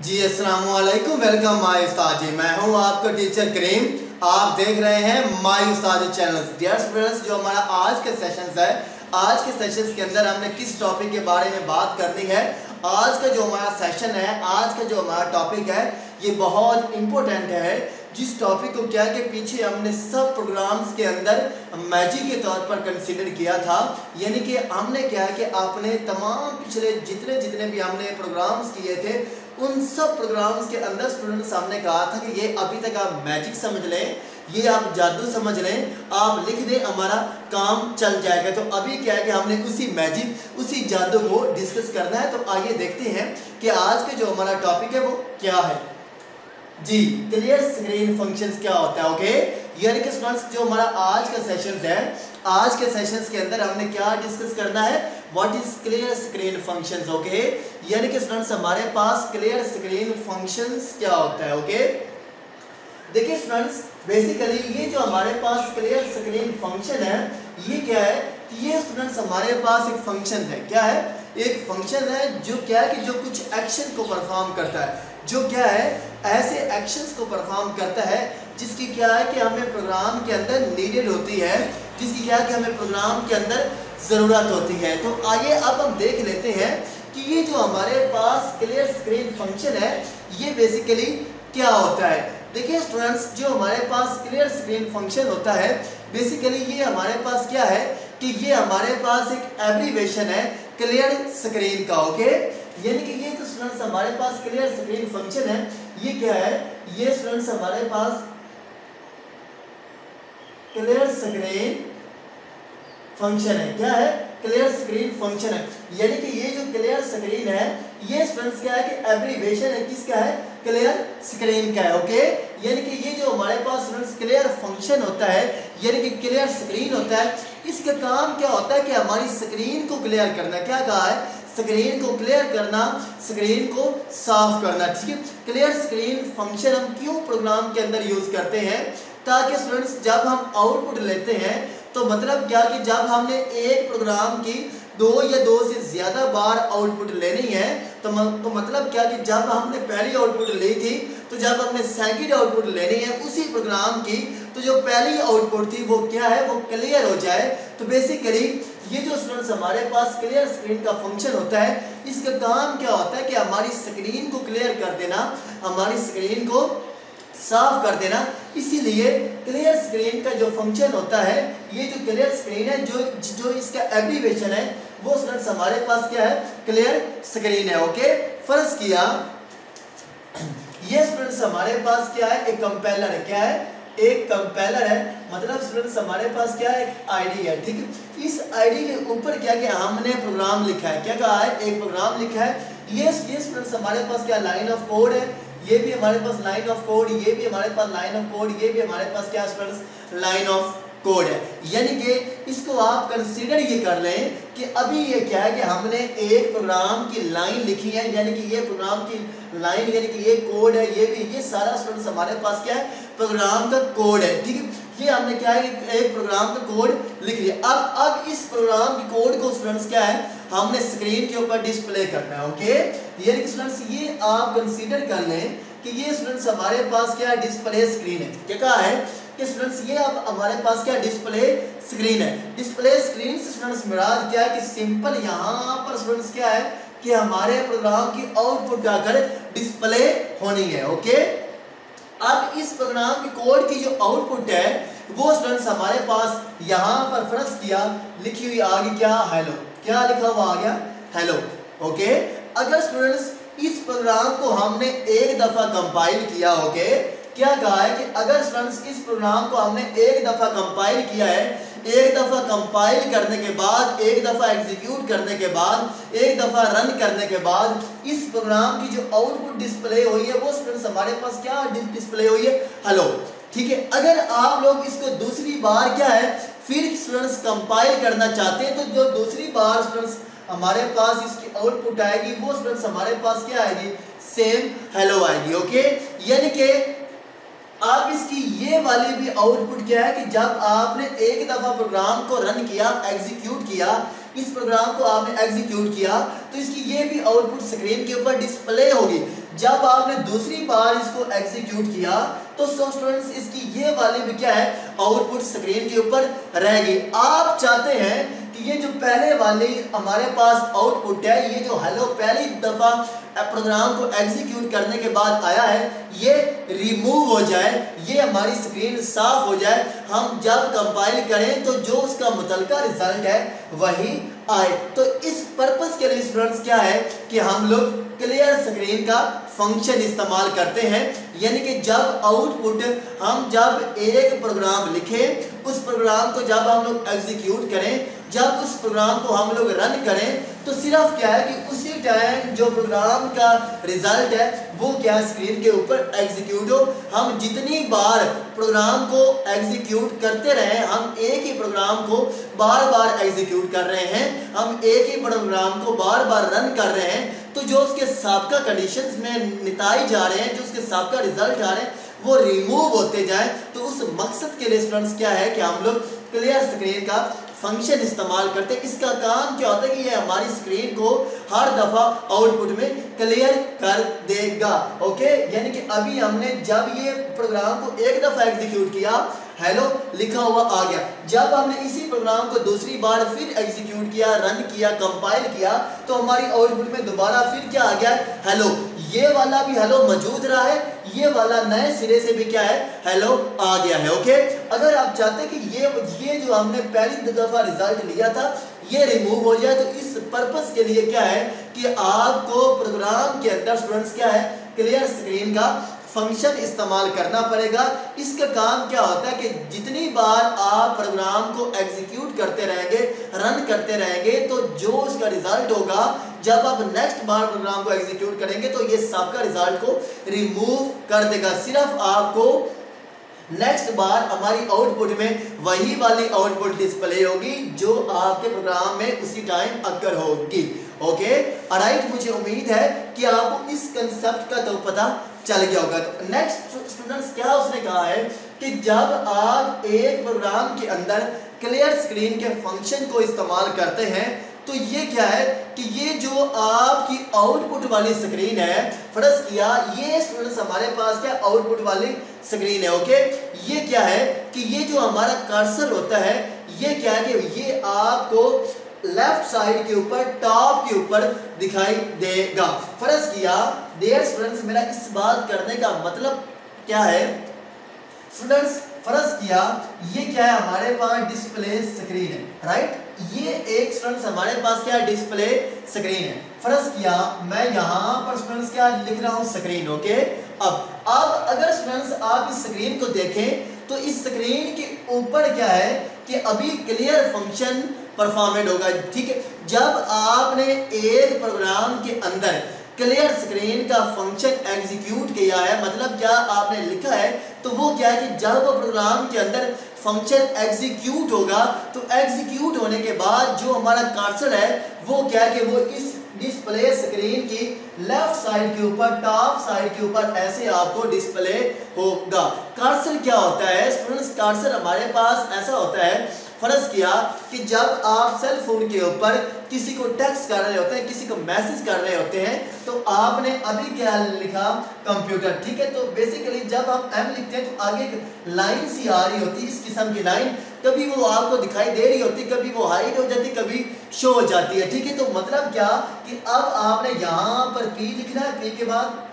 जी अस्सलाम वालेकुम, welcome my उस्ताद जी। मैं हूं आपका टीचर करीम। आप देख रहे हैं my Ustad channel. Dear students, जो हमारा आज का सेशंस है, आज के सेशंस के अंदर हमने किस टॉपिक के बारे में बात करनी है। आज का जो हमारा सेशन है, आज का जो हमारा टॉपिक है, ये बहुत इंपॉर्टेंट है। जिस टॉपिक को क्या के पीछे हमने सब प्रोग्राम्स के अंदर मैजिक के तौर पर कंसीडर किया था, यानी कि हमने क्या है कि आपने तमाम पिछले जितने भी हमने प्रोग्राम्स किए थे, उन सब प्रोग्राम्स के अंदर स्टूडेंट्स हमने कहा था कि ये अभी तक आप मैजिक समझ लें, ये आप जादू समझ लें, आप लिख दें, हमारा काम चल जाएगा। तो अभी क्या है कि हमने उसी मैजिक, उसी जादू को डिस्कस करना है। तो आइए देखते हैं कि आज के जो हमारा टॉपिक है वो क्या है। जी, क्लियर स्क्रीन फंक्शंस क्या होता है। ओके, यानी कि स्टूडेंट्स, जो हमारा आज का सेशन है, आज के सेशंस के अंदर हमने क्या डिस्कस करना है, what is clear screen functions. Okay, यानी कि स्टूडेंट्स, हमारे पास क्लियर स्क्रीन फंक्शंस क्या होता है। ओके, देखिए स्टूडेंट्स, बेसिकली ये जो हमारे पास क्लियर स्क्रीन फंक्शन है, ये क्या है कि ये स्टूडेंट्स हमारे पास एक फंक्शन है। क्या है? एक फंक्शन है जो क्या है कि जो कुछ एक्शन को परफॉर्म करता है, जो क्या है ऐसे एक्शंस को परफॉर्म करता है जिसकी क्या है कि हमें प्रोग्राम के अंदर नीडेड होती है, जिसकी क्या है कि हमें प्रोग्राम के अंदर ज़रूरत होती है। तो आइए अब हम देख लेते हैं कि ये जो हमारे पास क्लियर स्क्रीन फंक्शन है, ये बेसिकली क्या होता है। देखिए स्टूडेंट्स, जो हमारे पास क्लियर स्क्रीन फंक्शन होता है, बेसिकली ये हमारे पास क्या है कि ये हमारे पास एक एब्रीविएशन है क्लियर स्क्रीन का। ओके, यानी कि ये तो स्टूडेंट्स हमारे पास क्लियर स्क्रीन फंक्शन है, ये क्या है, ये स्टूडेंट्स हमारे पास क्लियर स्क्रीन फंक्शन है। क्या है? क्लियर स्क्रीन फंक्शन है। यानी कि ये जो क्लियर स्क्रीन है, ये स्टूडेंट्स क्या है कि एब्रीविएशन है किसका है, क्लियर स्क्रीन का है। ओके, यानी कि ये जो हमारे पास स्टूडेंट्स क्लियर फंक्शन होता है, यानी कि क्लियर स्क्रीन होता है, इसका काम क्या होता है कि हमारी स्क्रीन को क्लियर करना। क्या कहा है? स्क्रीन को क्लियर करना, स्क्रीन को साफ करना। ठीक है, क्लियर स्क्रीन फंक्शन हम क्यों प्रोग्राम के अंदर यूज करते हैं, ताकि स्टूडेंट्स जब हम आउटपुट लेते हैं तो मतलब क्या कि जब हमने एक प्रोग्राम की दो या दो से ज़्यादा बार आउटपुट लेनी है, तो मतलब क्या कि जब हमने पहली आउटपुट ली थी, तो जब हमने सेकंड आउटपुट लेनी है उसी प्रोग्राम की, तो जो पहली आउटपुट थी वो क्या है, वो क्लियर हो जाए। तो बेसिकली ये जो स्टूडेंट्स हमारे पास क्लियर स्क्रीन का फंक्शन होता है, इसका काम क्या होता है कि हमारी स्क्रीन को क्लियर कर देना, हमारी स्क्रीन को साफ कर देना। इसीलिए क्लियर स्क्रीन का जो फंक्शन होता है, ये जो क्लियर स्क्रीन है, जो इसका एब्रीविएशन है, वो स्टूडेंट्स हमारे पास क्या है, क्लियर स्क्रीन है। ओके, फर्ज किया ये स्टूडेंट्स हमारे पास क्या है, एक कंपाइलर है। क्या है? एक कंपाइलर है। मतलब स्टूडेंट्स हमारे पास क्या है, एक आईडी है। ठीक है, इस आईडी के ऊपर क्या कि हमने प्रोग्राम लिखा है। क्या कहा है? एक प्रोग्राम लिखा है। ये स्टूडेंट्स हमारे पास क्या लाइन ऑफ कोड है, ये भी हमारे पास लाइन ऑफ कोड, ये भी हमारे पास लाइन ऑफ कोड, ये भी हमारे पास क्या स्टूडेंट्स लाइन ऑफ कोड है। यानी कि इसको आप कंसीडर ये कर लें कि अभी ये क्या है कि हमने एक प्रोग्राम की लाइन लिखी है, यानी कि ये प्रोग्राम की लाइन, यानी कि ये कोड है, ये भी, ये सारा स्टूडेंट्स हमारे पास क्या है, प्रोग्राम का कोड है। ठीक है, ये हमने क्या है, एक प्रोग्राम का कोड लिख लिया। अब इस प्रोग्राम की कोड को स्टूडेंट्स क्या है, हमने स्क्रीन के ऊपर डिस्प्ले करना है। ओके, यानी कि स्टूडेंट्स ये आप कंसीडर कर लें कि ये स्टूडेंट्स हमारे पास क्या डिस्प्ले स्क्रीन है। क्या कहा है कि स्टूडेंट्स ये अब हमारे पास क्या डिस्प्ले स्क्रीन है। डिस्प्ले स्क्रीन से स्टूडेंट्स मुराद क्या है कि सिंपल यहाँ पर स्टूडेंट्स क्या है कि हमारे प्रोग्राम की आउटपुट आकर डिस्प्ले होनी है। ओके, अब इस प्रोग्राम की कोड की जो आउटपुट है, वो स्टूडेंट्स हमारे पास यहाँ पर फर्ज किया लिखी हुई आ गई क्या, हेलो। क्या लिखा हुआ आ गया, हेलो। ओके, अगर स्टूडेंट्स इस प्रोग्राम को हमने एक दफा कंपाइल किया, ओके, क्या कहा है कि अगर स्टूडेंट्स इस प्रोग्राम को हमने एक दफा कंपाइल किया है, एक दफा कंपाइल करने के बाद, एक दफा एग्जीक्यूट करने के बाद, एक दफा रन करने के बाद, इस प्रोग्राम की जो आउटपुट डिस्प्ले हुई है, वो स्टूडेंट्स हमारे पास क्या डिस्प्ले हुई है, हेलो। ठीक है, अगर आप लोग इसको दूसरी बार क्या है फिर स्टूडेंट्स कंपाइल करना चाहते हैं, तो जो दूसरी बार स्टूडेंट्स हमारे पास इसकी आउटपुट आएगी, वो स्टूडेंट्स हमारे पास क्या आएगी, सेम हेलो आएगी। ओके, यानी कि अब इसकी ये वाली भी आउटपुट क्या है कि जब आपने एक दफा प्रोग्राम को रन किया, एग्जीक्यूट किया, इस प्रोग्राम को आपने एग्जीक्यूट किया तो इसकी ये भी आउटपुट स्क्रीन के ऊपर डिस्प्ले होगी। जब आपने दूसरी बार इसको एग्जीक्यूट किया तो स्टूडेंट्स इसकी ये वाली भी क्या है, आउटपुट स्क्रीन के ऊपर रहेगी। आप चाहते हैं कि ये जो पहले वाली हमारे पास आउटपुट है, ये जो हेलो पहली दफा प्रोग्राम को एग्जीक्यूट करने के बाद आया है, ये रिमूव हो जाए, ये हमारी स्क्रीन साफ हो जाए। हम जब कंपाइल करें तो जो उसका मुतलका रिजल्ट है वही आए। तो इस पर्पस के लिए स्टूडेंट्स क्या है कि हम लोग क्लियर स्क्रीन का फंक्शन इस्तेमाल करते हैं, यानी कि जब आउटपुट हम जब एक प्रोग्राम लिखें, उस प्रोग्राम को जब हम लोग एग्जीक्यूट करें, जब उस प्रोग्राम को हम लोग रन करें, तो सिर्फ क्या है कि उसी टाइम जो प्रोग्राम का रिजल्ट है वो क्या स्क्रीन के ऊपर एग्जीक्यूट हो। हम जितनी बार प्रोग्राम को एग्जीक्यूट करते रहे, हम एक ही प्रोग्राम को बार बार एग्जीक्यूट कर रहे हैं, हम एक ही प्रोग्राम को बार बार रन कर रहे हैं, तो जो उसके साबका कंडीशंस में निताई जा रहे हैं, जो उसके साबका रिजल्ट आ रहे हैं, वो रिमूव होते जाए। तो उस मकसद के लिए स्टूडेंट्स क्या है कि हम लोग क्लियर स्क्रीन का फंक्शन इस्तेमाल करते हैं। इसका काम क्या होता है कि ये हमारी स्क्रीन को हर दफा आउटपुट में क्लियर कर देगा। ओके, यानी कि अभी हमने जब ये प्रोग्राम को एक दफा एग्जीक्यूट किया, हेलो लिखा हुआ आ गया। जब हमने इसी प्रोग्राम को दूसरी बार फिर एग्जीक्यूट किया, रन किया, कंपाइल किया, तो हमारी आउटपुट में दोबारा फिर क्या आ गया, हेलो। ये वाला भी हेलो मौजूद रहा है, ये वाला नए सिरे से भी क्या है, हेलो आ गया है। ओके, अगर आप चाहते हैं कि ये जो हमने पहली दफा रिजल्ट लिया था ये रिमूव हो जाए, तो इस पर्पस के लिए क्या है कि आपको प्रोग्राम के अंदर स्टूडेंट्स क्या है, क्लियर स्क्रीन का फंक्शन इस्तेमाल करना पड़ेगा। इसका काम क्या होता है कि जितनी बार आप प्रोग्राम को एग्जीक्यूट करते रहेंगे, रन करते रहेंगे, तो जो उसका रिजल्ट होगा, जब आप नेक्स्ट बार प्रोग्राम को एग्जीक्यूट करेंगे तो ये सबका रिजल्ट को रिमूव कर देगा। सिर्फ आपको नेक्स्ट बार हमारी आउटपुट में वही वाली आउटपुट डिस्प्ले होगी जो आपके प्रोग्राम में उसी टाइम अकर होगी। ओके, ऑलराइट, मुझे उम्मीद है कि आपको इस कंसेप्ट का तो पता चल गया होगा। तो नेक्स्ट स्टूडेंट्स क्या उसने कहा है कि जब आप एक प्रोग्राम के अंदर क्लियर स्क्रीन के फंक्शन को इस्तेमाल करते हैं, तो ये क्या है कि ये जो आपकी आउटपुट वाली स्क्रीन है, फर्ज किया ये स्टूडेंट्स हमारे पास क्या आउटपुट वाली स्क्रीन है। ओके, ये क्या है कि ये जो हमारा कर्सर होता है, ये क्या है कि ये आपको लेफ्ट साइड के ऊपर, टॉप के ऊपर दिखाई देगा। फर्ज किया डियर स्टूडेंट्स, मेरा इस बात करने का मतलब क्या है स्टूडेंट्स, फर्ज किया ये क्या है, हमारे पास डिस्प्ले स्क्रीन है, राइट। ये एक स्टूडेंट्स हमारे पास क्या डिस्प्ले स्क्रीन है। फर्ज किया मैं यहाँ पर स्टूडेंट्स क्या लिख रहा हूँ, स्क्रीन। ओके, अब अगर स्टूडेंट्स आप इस स्क्रीन को देखें तो इस स्क्रीन के ऊपर क्या है कि अभी क्लियर फंक्शन परफॉर्मेंट होगा। ठीक है, जब आपने एक प्रोग्राम के अंदर क्लियर स्क्रीन का फंक्शन एग्जीक्यूट किया है, मतलब क्या आपने लिखा है, तो वो क्या है कि जब प्रोग्राम के अंदर फंक्शन एग्जीक्यूट होगा, तो एग्जीक्यूट होने के बाद जो हमारा कर्सर है वो क्या है कि वो इस डिस्प्ले स्क्रीन की लेफ्ट साइड के ऊपर, टॉप साइड के ऊपर ऐसे आपको डिस्प्ले होगा। कर्सर क्या होता है स्टूडेंट्स, कर्सर हमारे पास ऐसा होता है, फर्ज किया कि जब आप सेल फोन के ऊपर किसी को टेक्स्ट कर रहे होते हैं, किसी को मैसेज कर रहे होते हैं, तो आपने अभी क्या लिखा, कंप्यूटर। ठीक है, तो बेसिकली जब हम एम लिखते हैं तो आगे एक लाइन सी आ रही होती है, इस किस्म की लाइन, कभी वो आपको दिखाई दे रही होती, कभी वो हाइड हो जाती, कभी शो हो जाती है। ठीक है, तो मतलब क्या कि अब आपने यहाँ पर पी लिखना है, पी के बाद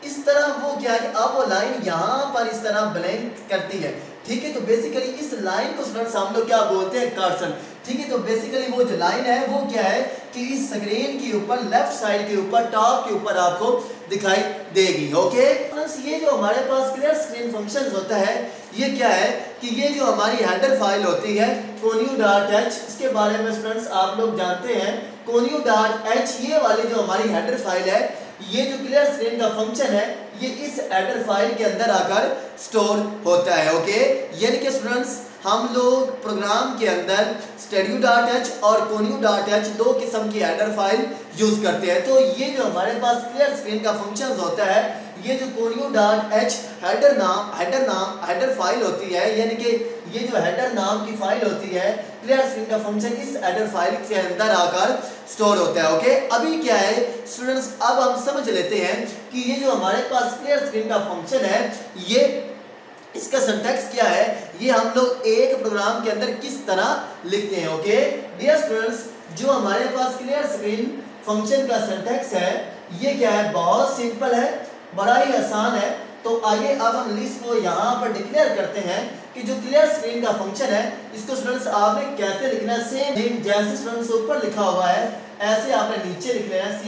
इस तरह वो क्या है कि अब वो लाइन यहाँ पर इस तरह ब्लैंक करती है। ठीक है, तो बेसिकली इस लाइन को स्टूडेंट्स हम लोग क्या बोलते हैं, कर्सर। ठीक है, तो बेसिकली वो जो लाइन है वो क्या है कि इस स्क्रीन के ऊपर, लेफ्ट साइड के ऊपर, टॉप के ऊपर आपको दिखाई देगी। ओके फ्रेंड्स, ये जो हमारे पास क्लियर स्क्रीन फंक्शन होता है, ये क्या है कि ये जो हमारी हेडर फाइल होती है conio.h, इसके बारे में स्टूडेंट्स आप लोग जानते हैं। conio.h ये वाली जो हमारी हेडर फाइल है, ये जो क्लियर स्क्रीन का फंक्शन है, ये इस हेडर फाइल के अंदर आकर स्टोर होता है। ओके, यानी कि स्टूडेंट्स हम लोग प्रोग्राम के अंदर stereo.h और conio.h दो किस्म की हेडर फाइल यूज करते हैं। तो ये जो हमारे पास क्लियर स्क्रीन का फंक्शन होता है, ये जो conio.h हेडर फाइल होती है, यानी कि ये जो हेडर नाम की फाइल होती है, क्लियर स्क्रीन का फंक्शन इस हेडर फाइल के अंदर आकर स्टोर होता है। ओके, अभी क्या है स्टूडेंट्स, अब हम समझ लेते हैं कि ये जो हमारे पास क्लियर स्क्रीन का फंक्शन है, ये इसका सिंटैक्स क्या है, ये हम लोग एक प्रोग्राम के अंदर किस तरह लिखते हैं। ओके डियर स्टूडेंट्स, जो हमारे पास क्लियर स्क्रीन फंक्शन का सिंटैक्स है, ये क्या है, बहुत सिंपल है, बड़ा ही आसान है। तो आइए अब हम लिस्ट को यहाँ पर डिक्लेयर करते हैं कि जो क्लियर स्क्रीन का फंक्शन है, इसको स्टूडेंट्स आपने कैसे लिखना है, सेम जैसे स्टूडेंट्स ऊपर लिखा हुआ है ऐसे आपने नीचे लिख लेना है,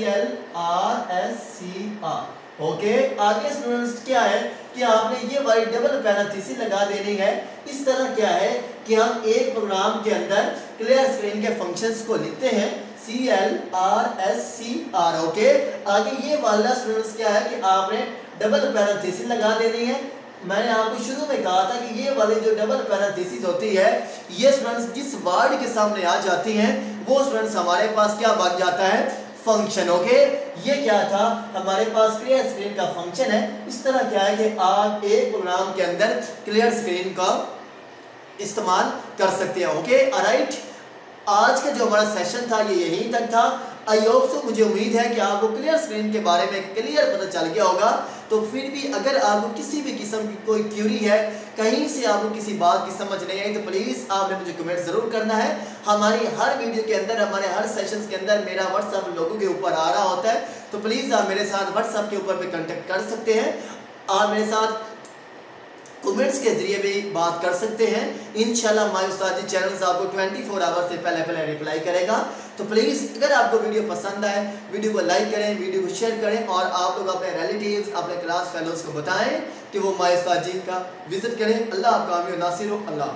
CLRSCR। ओके, आगे स्टूडेंट्स क्या है कि आपने ये वाली डबल पैरेंथेसिस लगा देनी है। इस तरह क्या है कि हम एक प्रोग्राम के अंदर क्लियर स्क्रीन के फंक्शंस को लिखते हैं, CLRSCR। ओके, आगे ये वाला स्टूडेंट्स क्या है कि आपने डबल पैरेंथेसिस लगा देनी है। मैंने आपको शुरू में कहा था कि ये वाली जो डबल पैरेंथेसिस होती है, ये स्टूडेंट्स जिस वर्ड के सामने आ जाती हैं वो स्टूडेंट्स हमारे पास क्या बन जाता है, फंक्शन। ओके, ये क्या था, हमारे पास क्लियर स्क्रीन का फंक्शन है। इस तरह क्या है कि आप एक प्रोग्राम के अंदर क्लियर स्क्रीन का इस्तेमाल कर सकते हैं। ओके ऑलराइट, आज का जो हमारा सेशन था ये यहीं तक था। आई होप सो, मुझे उम्मीद है कि आपको क्लियर स्क्रीन के बारे में क्लियर पता चल गया होगा। तो फिर भी अगर आपको किसी भी किस्म की कोई क्यूरी है, कहीं से आपको किसी बात की समझ नहीं आई, तो प्लीज़ आपने मुझे कमेंट ज़रूर करना है। हमारी हर वीडियो के अंदर, हमारे हर सेशंस के अंदर मेरा व्हाट्सअप लोगों के ऊपर आ रहा होता है, तो प्लीज़ आप मेरे साथ व्हाट्सअप के ऊपर भी कॉन्टेक्ट कर सकते हैं। आप मेरे साथ कमेंट्स के जरिए भी बात कर सकते हैं। इंशाल्लाह माय उस्तादी चैनल आपको 24 आवर से पहले रिप्लाई करेगा। तो प्लीज़ अगर आपको वीडियो पसंद आए, वीडियो को लाइक करें, वीडियो को शेयर करें और आप लोग अपने रिलेटिव्स, अपने क्लास फेलोज को बताएं कि वो माय उस्तादी का विजिट करें। अल्लाह आपका आमीन नासिर हो। अल्लाह।